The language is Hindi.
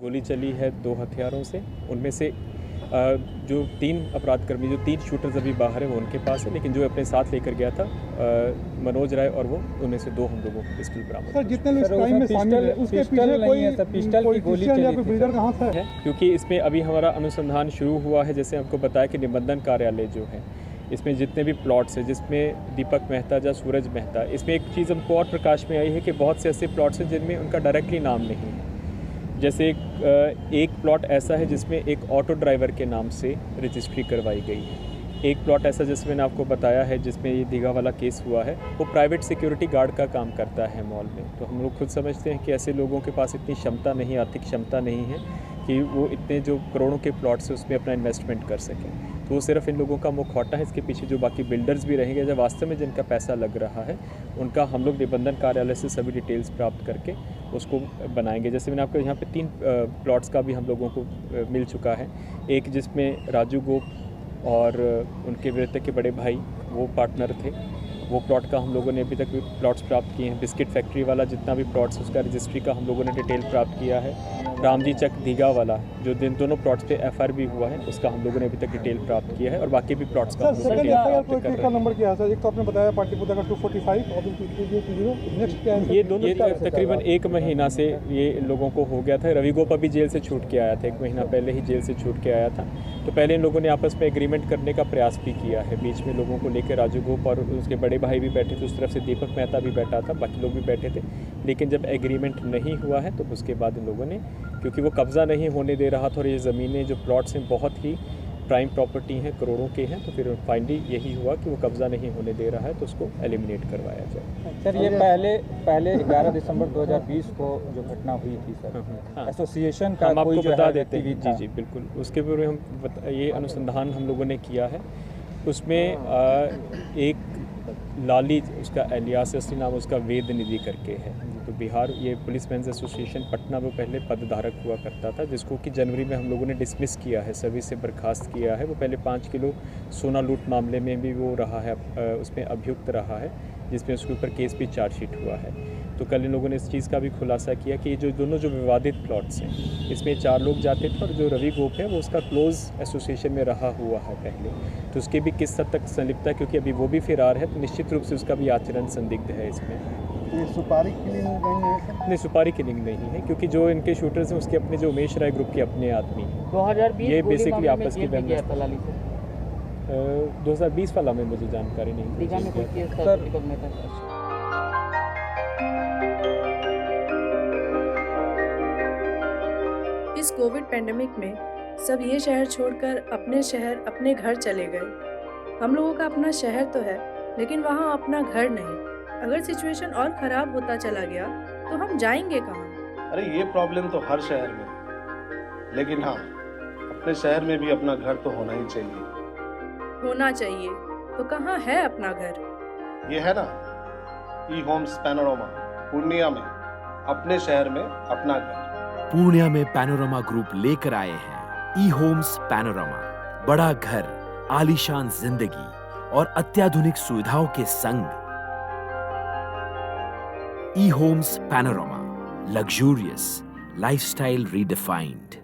गोली चली है 2 हथियारों से। उनमें से जो 3 अपराधकर्मी, जो 3 शूटर्स अभी बाहर हैं वो उनके पास है, लेकिन जो अपने साथ लेकर गया था मनोज राय और वो, उनमें से 2 हम लोगों को पिस्टल बरामद। सर जितने लोग इस क्राइम में शामिल हैं उसके पीछे कोई गोली या कोई बिल्डर कहाँ से है, क्योंकि इसमें अभी हमारा अनुसंधान शुरू हुआ है। जैसे आपको बताया कि निबंधन कार्यालय जो है, इसमें जितने भी प्लॉट्स हैं, जिसमें दीपक मेहता या सूरज मेहता, इसमें एक चीज़ हमको और प्रकाश में आई है कि बहुत से ऐसे प्लॉट्स हैं जिनमें उनका डायरेक्टली नाम नहीं है। जैसे एक प्लॉट ऐसा है जिसमें एक ऑटो ड्राइवर के नाम से रजिस्ट्री करवाई गई है। एक प्लॉट ऐसा, जैसे मैंने आपको बताया है, जिसमें ये दीघा वाला केस हुआ है, वो प्राइवेट सिक्योरिटी गार्ड का काम करता है मॉल में। तो हम लोग खुद समझते हैं कि ऐसे लोगों के पास इतनी क्षमता नहीं, आर्थिक क्षमता नहीं है कि वो इतने जो करोड़ों के प्लॉट्स हैं उसमें अपना इन्वेस्टमेंट कर सकें। तो वो सिर्फ इन लोगों का मुखौटा है। इसके पीछे जो बाकी बिल्डर्स भी रहेंगे, जब वास्तव में जिनका पैसा लग रहा है, उनका हम लोग निबंधन कार्यालय से सभी डिटेल्स प्राप्त करके उसको बनाएंगे। जैसे मैंने आपको यहाँ पे 3 प्लॉट्स का भी हम लोगों को मिल चुका है। एक जिसमें राजू गोप और उनके विरुद्ध के बड़े भाई वो पार्टनर थे, वो प्लॉट का हम लोगों ने अभी तक भी प्लॉट्स प्राप्त किए हैं। बिस्किट फैक्ट्री वाला जितना भी प्लॉट्स उसका रजिस्ट्री का हम लोगों ने डिटेल प्राप्त किया है। रामजी चक दीघा वाला जो दोनों प्लॉट्स पे FR भी हुआ है, उसका हम लोगों ने अभी तक डिटेल प्राप्त किया है, और बाकी भी प्लॉट्स का हम लोग डिटेल प्राप्त कर रहे हैं। नंबर क्या है सर? एक तो आपने बताया पाटलिपुत्र का 245 और नेक्स्ट क्या है? ये दोनों तकरीबन 1 महीना से ये लोगों को हो गया था। रवि गोप अभी जेल से छूट के आया था, 1 महीना पहले ही जेल से छूट के आया था। तो पहले इन लोगों ने आपस में एग्रीमेंट करने का प्रयास भी किया है। बीच में लोगों को लेकर राजू गोप और उसके बड़े भाई भी बैठे थे, उस तरफ से दीपक मेहता भी बैठा था, बाकी लोग भी बैठे थे। लेकिन जब एग्रीमेंट नहीं हुआ है तो उसके बाद इन लोगों ने, क्योंकि वो कब्ज़ा नहीं होने दे रहा था और ये ज़मीनें जो प्लॉट्स हैं बहुत ही प्राइम प्रॉपर्टी हैं, करोड़ों के हैं, तो फिर फाइनली यही हुआ कि वो कब्ज़ा नहीं होने दे रहा है तो उसको एलिमिनेट करवाया जाए। सर ये पहले 11 दिसंबर 2020 को जो घटना हुई थी सर, एसोसिएशन का हम आपको कोई बता देते हैं। जी जी बिल्कुल, उसके बारे में ये अनुसंधान हम लोगों ने किया है। उसमें एक लाली, उसका एलियास असली नाम उसका वेद निधि करके है। तो बिहार ये पुलिस मेंस एसोसिएशन पटना में पहले पदधारक हुआ करता था, जिसको कि जनवरी में हम लोगों ने डिसमिस किया है, सर्विस से बर्खास्त किया है। वो पहले 5 किलो सोना लूट मामले में भी वो रहा है, उसमें अभियुक्त रहा है, जिसमें उसके ऊपर केस भी चार्जशीट हुआ है। तो कल इन लोगों ने इस चीज़ का भी खुलासा किया कि ये दोनों जो विवादित प्लॉट्स हैं, इसमें 4 लोग जाते थे, और जो रवि गोप है वो उसका क्लोज एसोसिएशन में रहा हुआ है पहले। तो उसके भी किस हद तक संलिप्त है, क्योंकि अभी वो भी फरार है, तो निश्चित रूप से उसका भी आचरण संदिग्ध है इसमें। ये सुपारी किलिंग नहीं है सर? नहीं, सुपारी किलिंग नहीं है, क्योंकि जो इनके शूटर्स हैं उसके अपने जो उमेश राय ग्रुप के अपने आदमी हैं। 2020 ये बेसिकली आपस की 2020 वाला में मुझे जानकारी नहीं दीघा में कोई केस था सर। दीपक मेहता का? इस कोविड पेंडेमिक में सब ये शहर छोड़कर अपने शहर, अपने घर चले गए। हम लोगों का अपना शहर तो है, लेकिन वहाँ अपना घर नहीं। अगर सिचुएशन और ख़राब होता चला गया तो हम जाएंगे कहाँ? अरे ये प्रॉब्लम तो हर शहर में है, लेकिन हाँ, अपने शहर में भी अपना घर तो होना ही चाहिए। होना चाहिए तो कहाँ है अपना घर? ये है ना, ई होम्स पैनोरामा, पूर्णिया में, अपने शहर में अपना घर। पूर्णिया में पैनोरामा ग्रुप लेकर आए हैं ई होम्स पैनोरामा। बड़ा घर, आलीशान जिंदगी और अत्याधुनिक सुविधाओं के संग। E Homes Panorama, luxurious lifestyle redefined.